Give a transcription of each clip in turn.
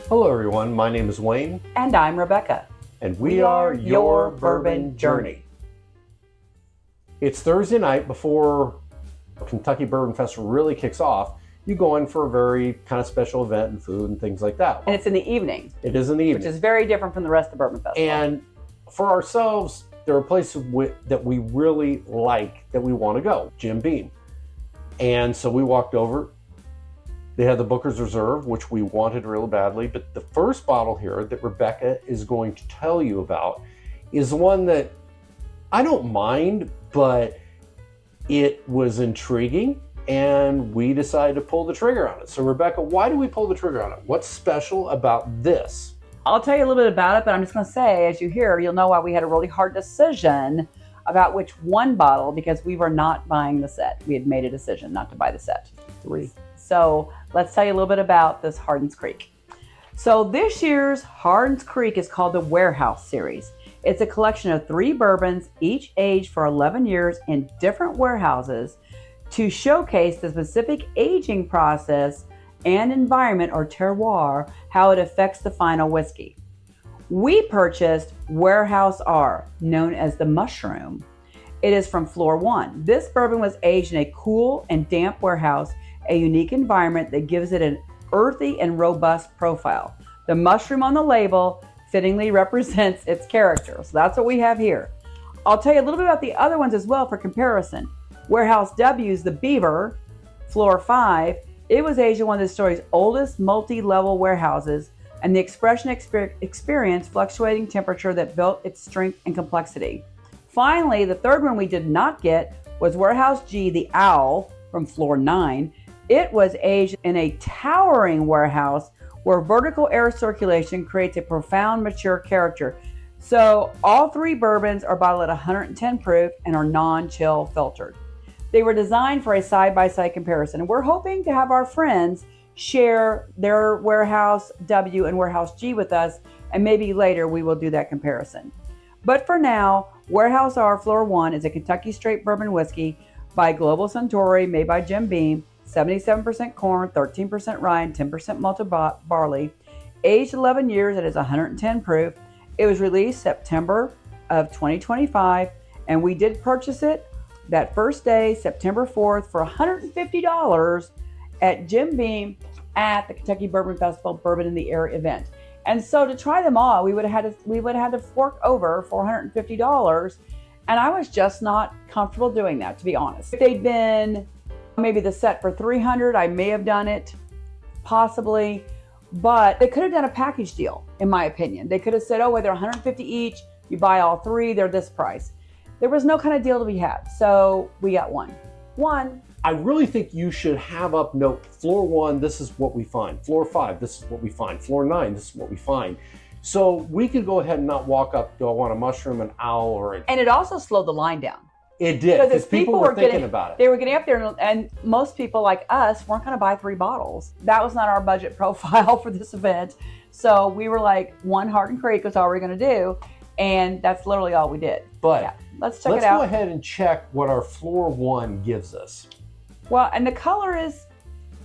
Hello everyone, my name is Wayne. And I'm Rebecca. And we are Your Bourbon Journey. It's Thursday night before Kentucky Bourbon Festival really kicks off. You go in for a very kind of special event and food and things like that. And it's in the evening. It is in the evening. Which is very different from the rest of the Bourbon Festival. And for ourselves, there are places that we really like that we want to go. Jim Beam. And so we walked over. They had the Booker's Reserve, which we wanted really badly. But the first bottle here that Rebecca is going to tell you about is one that I don't mind, but it was intriguing, and we decided to pull the trigger on it. So Rebecca, why do we pull the trigger on it? What's special about this? I'll tell you a little bit about it, but I'm just going to say, as you hear, you'll know why we had a really hard decision about which one bottle, because we were not buying the set. We had made a decision not to buy the set. 3. So let's tell you a little bit about this Hardin's Creek. So this year's Hardin's Creek is called the Warehouse Series. It's a collection of 3 bourbons, each aged for 11 years in different warehouses to showcase the specific aging process and environment, or terroir, how it affects the final whiskey. We purchased Warehouse R, known as the Mushroom. It is from Floor 1. This bourbon was aged in a cool and damp warehouse, a unique environment that gives it an earthy and robust profile. The mushroom on the label fittingly represents its character. So that's what we have here. I'll tell you a little bit about the other ones as well for comparison. Warehouse W's The Beaver, Floor 5. It was aged in one of the story's oldest multi-level warehouses, and the expression experienced fluctuating temperature that built its strength and complexity. Finally, the third one we did not get was Warehouse G, The Owl, from Floor 9. It was aged in a towering warehouse where vertical air circulation creates a profound, mature character. So all 3 bourbons are bottled at 110 proof and are non-chill filtered. They were designed for a side-by-side comparison, and we're hoping to have our friends share their Warehouse W and Warehouse G with us, and maybe later we will do that comparison. But for now, Warehouse R Floor 1 is a Kentucky straight bourbon whiskey by Global Suntory, made by Jim Beam, 77% corn, 13% rye, and 10% malted barley. Aged 11 years, it is 110 proof. It was released September of 2025, and we did purchase it that first day, September 4th, for $150 at Jim Beam at the Kentucky Bourbon Festival Bourbon in the Air event. And so to try them all, we would have had to fork over $450, and I was just not comfortable doing that, to be honest. If they'd been maybe the set for $300, I may have done it, possibly, but they could have done a package deal, in my opinion. They could have said, oh, well, they're $150 each, you buy all 3, they're this price. There was no kind of deal to be had, so we got one. I really think you should have up note, Floor 1, this is what we find. Floor 5, this is what we find. Floor 9, this is what we find. So we could go ahead and not walk up, do I want a mushroom, an owl, or And it also slowed the line down. It did, because people were thinking about it. They were getting up there, and most people like us weren't going to buy 3 bottles. That was not our budget profile for this event. So we were like, 1 Hardin Creek was all we were going to do, and that's literally all we did. But yeah, let's check it out. Let's go ahead and check what our Floor 1 gives us. Well, and the color is,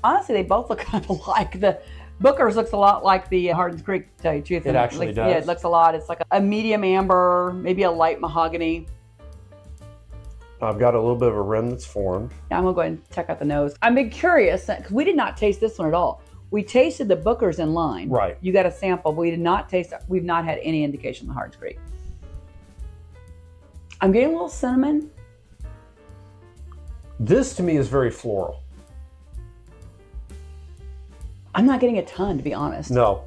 honestly, they both look kind of alike. The Booker's looks a lot like the Hardin's Creek, to tell you the truth. It actually does. Yeah, it looks a lot. It's like a medium amber, maybe a light mahogany. I've got a little bit of a rim that's formed. I'm going to go ahead and check out the nose. I'm been curious, because we did not taste this one at all. We tasted the Booker's in line. Right. You got a sample, but we did not taste, we've not had any indication of the Hardin's Creek. I'm getting a little cinnamon. This to me is very floral. I'm not getting a ton, to be honest. No.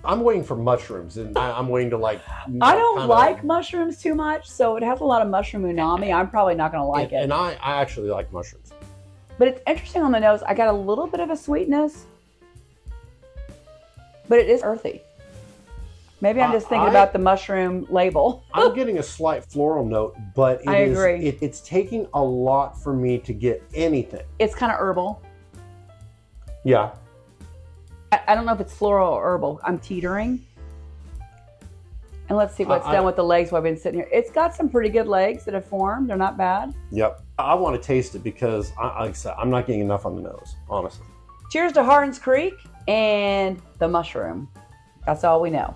I'm waiting for mushrooms, and I'm waiting to like. I don't like mushrooms too much, so it has a lot of mushroom umami. I'm probably not going to like it. And I actually like mushrooms. But it's interesting on the nose. I got a little bit of a sweetness, but it is earthy. Maybe I'm just thinking about the mushroom label. I'm getting a slight floral note, but I agree. It's taking a lot for me to get anything. It's kind of herbal. Yeah. I don't know if it's floral or herbal. I'm teetering. And let's see what's done with the legs while I've been sitting here. It's got some pretty good legs that have formed. They're not bad. Yep. I want to taste it because, like I said, I'm not getting enough on the nose, honestly. Cheers to Hardin's Creek and the mushroom. That's all we know.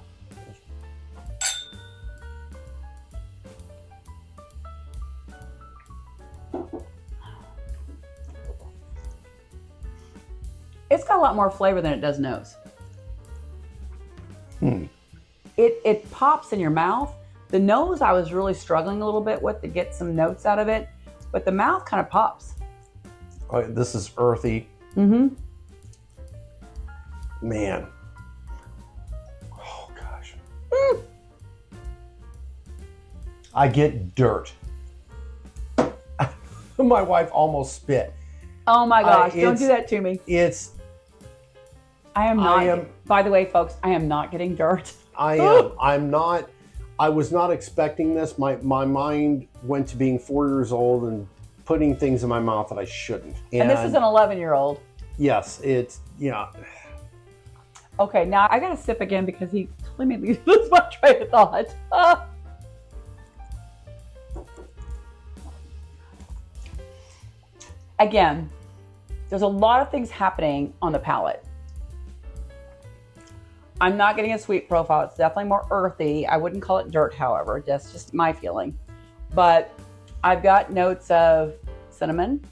It's got a lot more flavor than it does nose. It pops in your mouth. The nose I was really struggling a little bit with to get some notes out of it, but the mouth kind of pops. Oh, this is earthy. Mm-hmm. Man. Oh, gosh. I get dirt. My wife almost spit. Oh my gosh, don't do that to me. By the way, folks, I am not getting dirt. I was not expecting this. My mind went to being 4 years old and putting things in my mouth that I shouldn't. And this is an 11-year-old. Yes, yeah. Okay, now I gotta sip again because he totally made me lose my train of thought. Again, there's a lot of things happening on the palate. I'm not getting a sweet profile. It's definitely more earthy. I wouldn't call it dirt, however. That's just my feeling. But I've got notes of cinnamon.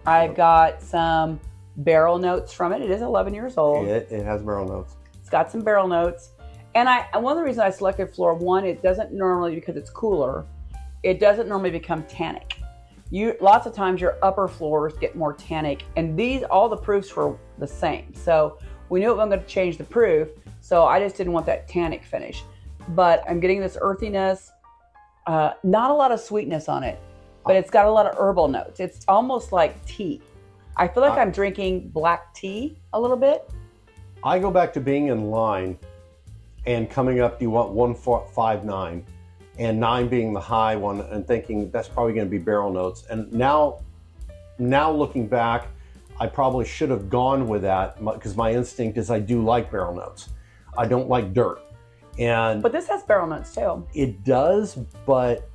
I've got some barrel notes from it. It is 11 years old. It has barrel notes. It's got some barrel notes. And one of the reasons I selected floor one, it doesn't normally, because it's cooler, it doesn't normally become tannic. Lots of times your upper floors get more tannic, and all the proofs were the same. So we knew I'm going to change the proof, so I just didn't want that tannic finish. But I'm getting this earthiness, not a lot of sweetness on it, but it's got a lot of herbal notes. It's almost like tea. I feel like I'm drinking black tea a little bit. I go back to being in line and coming up, do you want 159? And 9 being the high one, and thinking that's probably going to be barrel notes. And now looking back, I probably should have gone with that, because my instinct is I do like barrel notes. I don't like dirt. But this has barrel notes too. It does, but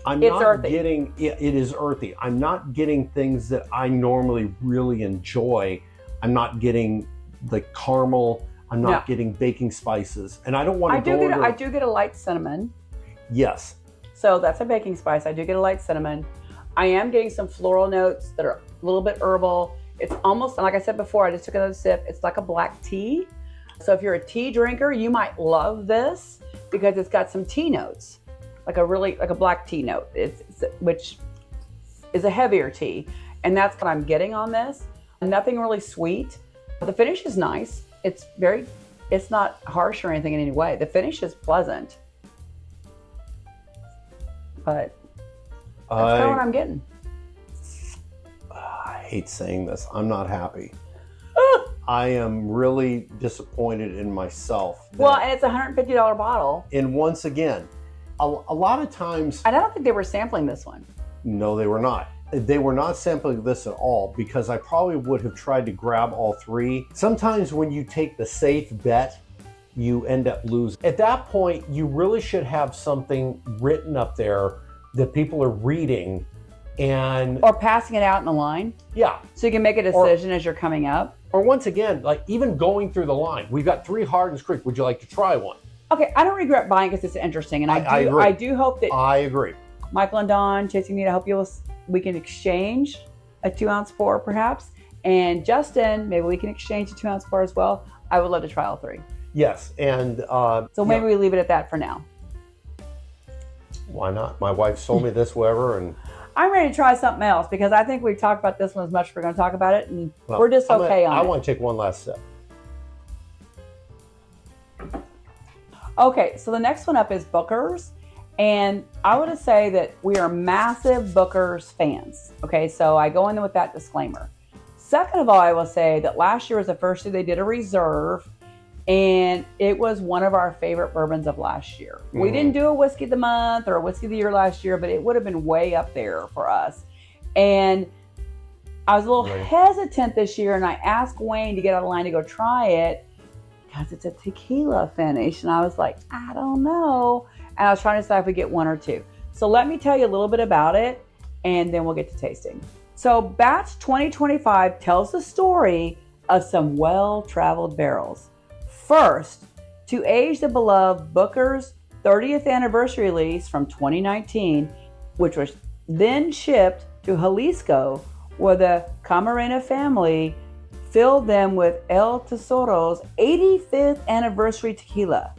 it is earthy. I'm not getting things that I normally really enjoy. I'm not getting the caramel. I'm not getting baking spices. And I don't want to I do get a light cinnamon. Yes. So that's a baking spice. I do get a light cinnamon. I am getting some floral notes that are a little bit herbal. It's almost, like I said before, I just took another sip. It's like a black tea. So if you're a tea drinker, you might love this because it's got some tea notes, like a black tea note, which is a heavier tea. And that's what I'm getting on this. Nothing really sweet. The finish is nice. It's not harsh or anything in any way. The finish is pleasant. But that's kind of what I'm getting. I hate saying this. I'm not happy. I am really disappointed in myself. Well, and it's a $150 bottle. And once again, a lot of times... And I don't think they were sampling this one. No, they were not. They were not sampling this at all, because I probably would have tried to grab all three. Sometimes when you take the safe bet, you end up losing. At that point, you really should have something written up there that people are reading or passing it out in the line. Yeah. So you can make a decision as you're coming up. Or once again, like even going through the line. We've got 3 Hardin's Creek. Would you like to try one? Okay, I don't regret buying because it's interesting. And I agree. I do hope that I agree. Michael and Don, chasing me to help you, we can exchange a 2-ounce pour perhaps. And Justin, maybe we can exchange a 2-ounce pour as well. I would love to try all 3. Yes, and so maybe we leave it at that for now. Why not? My wife sold me this, whatever, and I'm ready to try something else because I think we've talked about this one as much as we're going to talk about it, and we're just okay on it. I want to take one last sip. Okay, so the next one up is Booker's, and I want to say that we are massive Booker's fans. Okay, so I go in with that disclaimer. Second of all, I will say that last year was the first year they did a reserve, and it was one of our favorite bourbons of last year. Mm-hmm. We didn't do a whiskey of the month or a whiskey of the year last year, but it would have been way up there for us. And I was a little hesitant this year, and I asked Wayne to get on the line to go try it because it's a tequila finish. And I was like, I don't know. And I was trying to decide if we get 1 or 2. So let me tell you a little bit about it, and then we'll get to tasting. So batch 2025 tells the story of some well-traveled barrels. First, to age the beloved Booker's 30th anniversary release from 2019, which was then shipped to Jalisco, where the Camarena family filled them with El Tesoro's 85th anniversary tequila.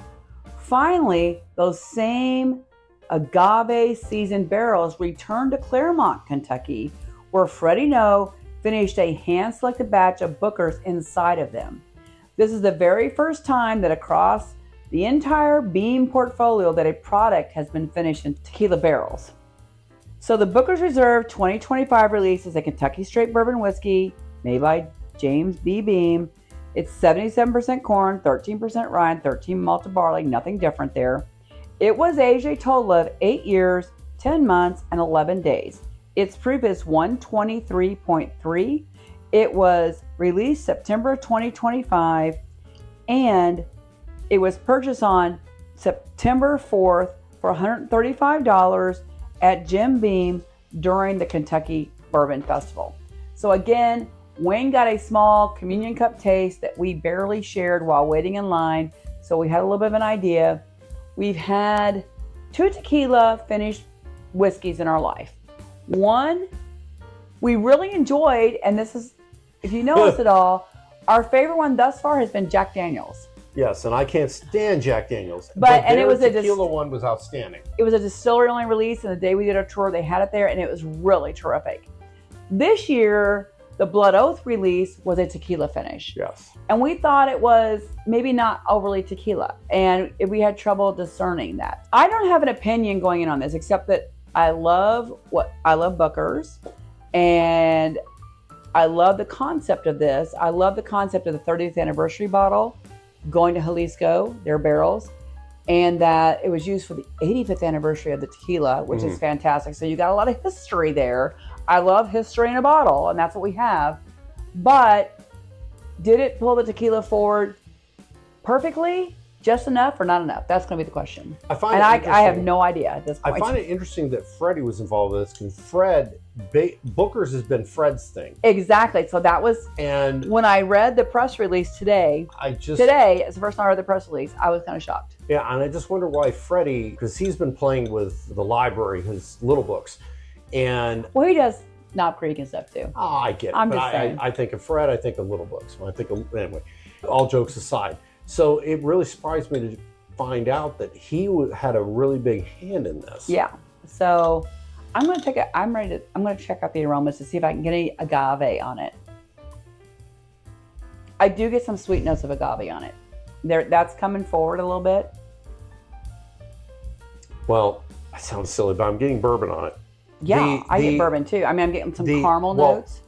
Finally, those same agave seasoned barrels returned to Claremont, Kentucky, where Freddie finished a hand-selected batch of Booker's inside of them. This is the very first time that across the entire Beam portfolio that a product has been finished in tequila barrels. So the Booker's Reserve 2025 release is a Kentucky straight bourbon whiskey made by James B. Beam. It's 77% corn, 13% rye, and 13 malted barley, nothing different there. It was aged a total of 8 years, 10 months, and 11 days. Its proof is 123.3. It was released September 2025, and it was purchased on September 4th for $135 at Jim Beam during the Kentucky Bourbon Festival. So again, Wayne got a small communion cup taste that we barely shared while waiting in line, so we had a little bit of an idea. We've had 2 tequila finished whiskeys in our life. One we really enjoyed, and this is, if you know us at all, our favorite one thus far has been Jack Daniel's. Yes, and I can't stand Jack Daniel's. But and it was tequila one was outstanding. It was a distillery only release, and the day we did our tour, they had it there, and it was really terrific. This year, the Blood Oath release was a tequila finish. Yes. And we thought it was maybe not overly tequila, and we had trouble discerning that. I don't have an opinion going in on this, except that I love Booker's, and I love the concept of this. I love the concept of the 30th anniversary bottle going to Jalisco, their barrels, and that it was used for the 85th anniversary of the tequila, which is fantastic. So you got a lot of history there. I love history in a bottle, and that's what we have. But did it pull the tequila forward perfectly? Just enough or not enough? That's going to be the question. I have no idea at this point. I find it interesting that Freddie was involved with this, because Booker's has been Fred's thing. Exactly. So that was, and when I read the press release today, today is the first time I read the press release, I was kind of shocked. Yeah, and I just wonder why Freddie, because he's been playing with the library, his little books, and well, he does Knob Creek and stuff too. Oh, I get it. I'm just saying. I think of Fred, I think of little books. When I think of, anyway, all jokes aside. So it really surprised me to find out that he had a really big hand in this. Yeah. So I'm going to check out the aromas to see if I can get any agave on it. I do get some sweet notes of agave on it. That's coming forward a little bit. Well, that sounds silly, but I'm getting bourbon on it. Yeah, I get bourbon too. I mean, I'm getting some caramel notes.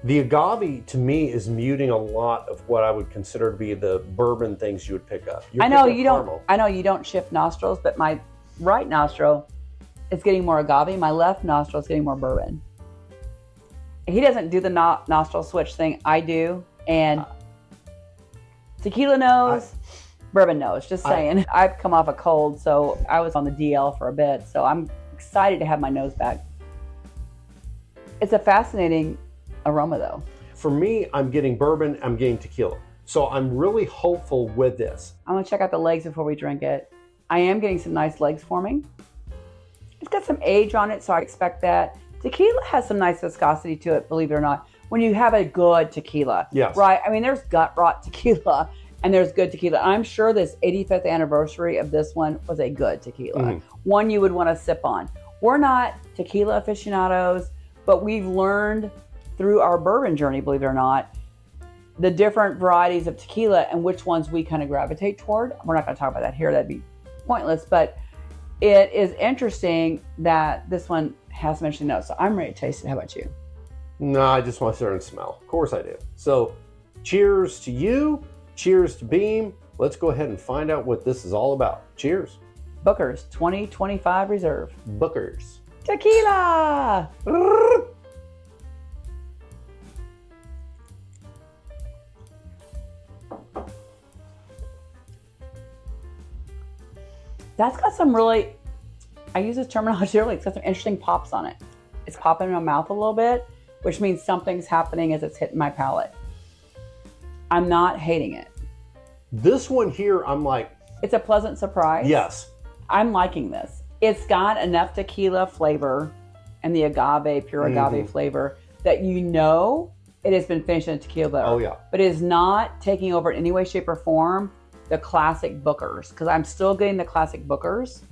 The agave, to me, is muting a lot of what I would consider to be the bourbon things you would pick up. I know you don't shift nostrils, but my right nostril is getting more agave. My left nostril is getting more bourbon. He doesn't do the nostril switch thing. I do. And tequila nose, bourbon nose. Just saying. I've come off a cold, so I was on the DL for a bit. So I'm excited to have my nose back. It's a fascinating aroma, though. For me, I'm getting bourbon, I'm getting tequila. So I'm really hopeful with this. I'm going to check out the legs before we drink it. I am getting some nice legs forming. It's got some age on it, so I expect that. Tequila has some nice viscosity to it, believe it or not, when you have a good tequila. Yes. Right? I mean, there's gut rot tequila, and there's good tequila. I'm sure this 85th anniversary of this one was a good tequila. One you would want to sip on. We're not tequila aficionados, but we've learned through our bourbon journey, believe it or not, the different varieties of tequila and which ones we kind of gravitate toward. We're not going to talk about that here. That'd be pointless, but it is interesting that this one has some interesting notes. So I'm ready to taste it. How about you? No, I just want to sit there and smell. Of course I do. So cheers to you. Cheers to Beam. Let's go ahead and find out what this is all about. Cheers. Booker's 2025 Reserve. Booker's. Tequila! That's got some really, I use this terminology earlier, it's got some interesting pops on it. It's popping in my mouth a little bit, which means something's happening as it's hitting my palate. I'm not hating it. This one here, I'm like, it's a pleasant surprise. yes. I'm liking this. It's got enough tequila flavor and the agave, pure agave flavor that you know it has been finished in a tequila barrel. Oh, yeah. But it is not taking over in any way, shape, or form the classic Bookers, because I'm still getting the classic Bookers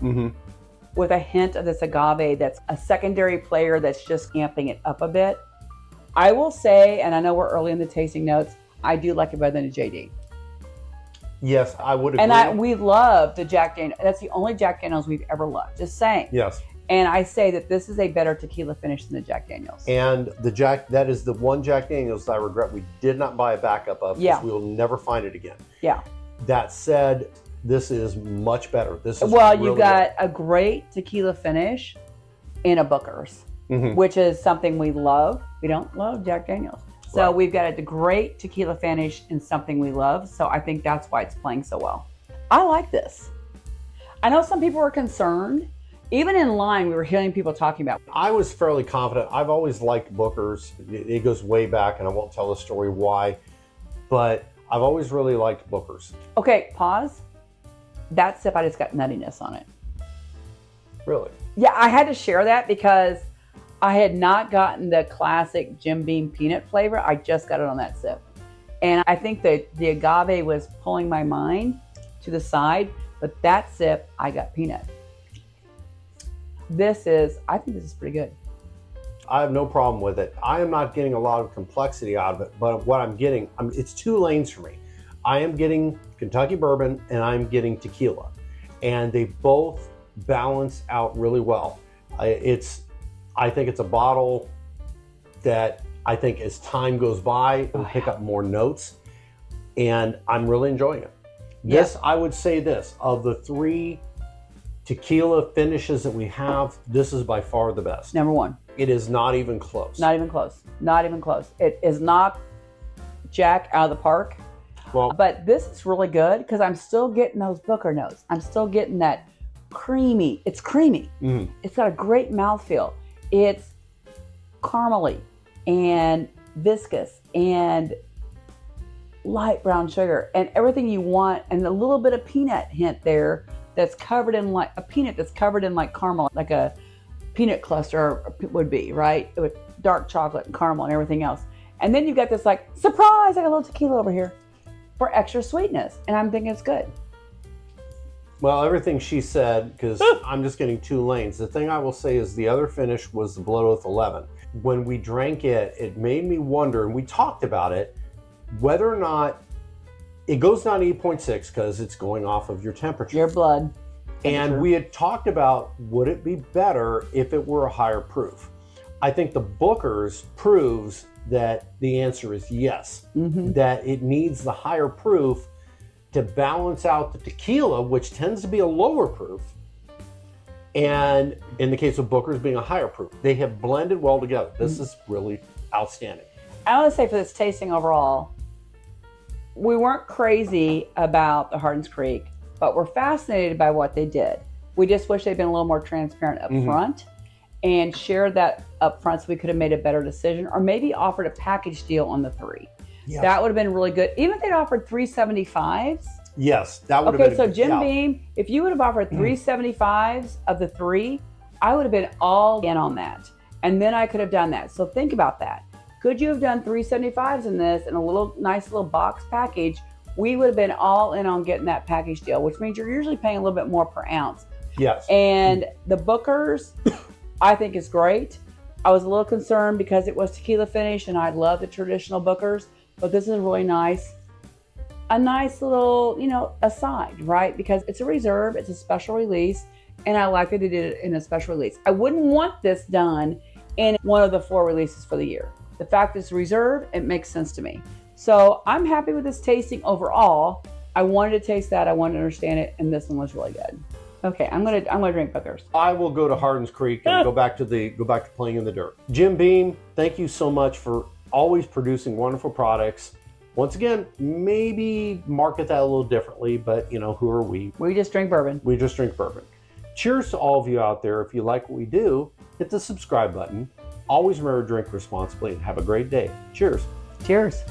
with a hint of this agave that's a secondary player that's just amping it up a bit. I will say, and I know we're early in the tasting notes, I do like it better than a JD. Yes, I would agree. And we love the Jack Daniels. That's the only Jack Daniels we've ever loved. Just saying. Yes. And I say that this is a better tequila finish than the Jack Daniels. And that is the one Jack Daniels that I regret we did not buy a backup of, because we will never find it again. Yeah. That said, this is much better. This is you got a great tequila finish in a Booker's, which is something we love. We don't love Jack Daniels. So we've got a great tequila finish in something we love. So I think that's why it's playing so well. I like this. I know some people were concerned. Even in line, we were hearing people talking about. I was fairly confident. I've always liked Booker's. It goes way back, and I won't tell the story why, but I've always really liked Booker's. Okay, pause. That sip, I just got nuttiness on it. Really? Yeah, I had to share that because I had not gotten the classic Jim Beam peanut flavor. I just got it on that sip. And I think that the agave was pulling my mind to the side, but that sip, I got peanut. I think this is pretty good. I have no problem with it. I am not getting a lot of complexity out of it, but what I'm getting, it's two lanes for me. I am getting Kentucky bourbon and I'm getting tequila, and they both balance out really well. I think it's a bottle that I think as time goes by, it'll pick up more notes, and I'm really enjoying it. This, I would say this, of the three tequila finishes that we have, this is by far the best. Number one. It is not even close. Not even close. Not even close. It is not Jack out of the park. Well, but this is really good because I'm still getting those Booker notes. I'm still getting that creamy. It's creamy. It's got a great mouthfeel. It's caramely and viscous and light brown sugar and everything you want, and a little bit of peanut hint there that's covered in like a peanut that's covered in like caramel, like a peanut cluster would be, right? With dark chocolate and caramel and everything else. And then you get this like, surprise, I got a little tequila over here for extra sweetness. And I'm thinking it's good. Well, everything she said, because I'm just getting two lanes. The thing I will say is the other finish was the Blood Oath 11. When we drank it, it made me wonder, and we talked about it, whether or not it goes down to 8.6 because it's going off of your temperature. Your blood. And we had talked about, would it be better if it were a higher proof? I think the Booker's proves that the answer is yes, that it needs the higher proof to balance out the tequila, which tends to be a lower proof. And in the case of Booker's being a higher proof, they have blended well together. This is really outstanding. I want to say for this tasting overall, we weren't crazy about the Hardin's Creek, but we're fascinated by what they did. We just wish they'd been a little more transparent up front and shared that up front so we could have made a better decision, or maybe offered a package deal on the three. Yeah. That would have been really good. Even if they'd offered 375s. Yes, that would have been. Okay, so Jim Beam, if you would have offered 375s of the three, I would have been all in on that. And then I could have done that. So think about that. Could you have done 375s in this in a nice little box package? We would have been all in on getting that package deal, which means you're usually paying a little bit more per ounce. Yes. And the Booker's, I think is great. I was a little concerned because it was tequila finish and I love the traditional Booker's, but this is really nice. A nice little, aside, right? Because it's a reserve, it's a special release, and I like that they did it in a special release. I wouldn't want this done in one of the 4 releases for the year. The fact that it's reserved, it makes sense to me. So I'm happy with this tasting overall. I wanted to taste that, I wanted to understand it, and this one was really good. Okay, I'm gonna drink Booker's. I will go to Hardin's Creek and go back to playing in the dirt. Jim Beam, thank you so much for always producing wonderful products. Once again, maybe market that a little differently, but who are we? We just drink bourbon. We just drink bourbon. Cheers to all of you out there. If you like what we do, hit the subscribe button. Always remember to drink responsibly and have a great day. Cheers. Cheers.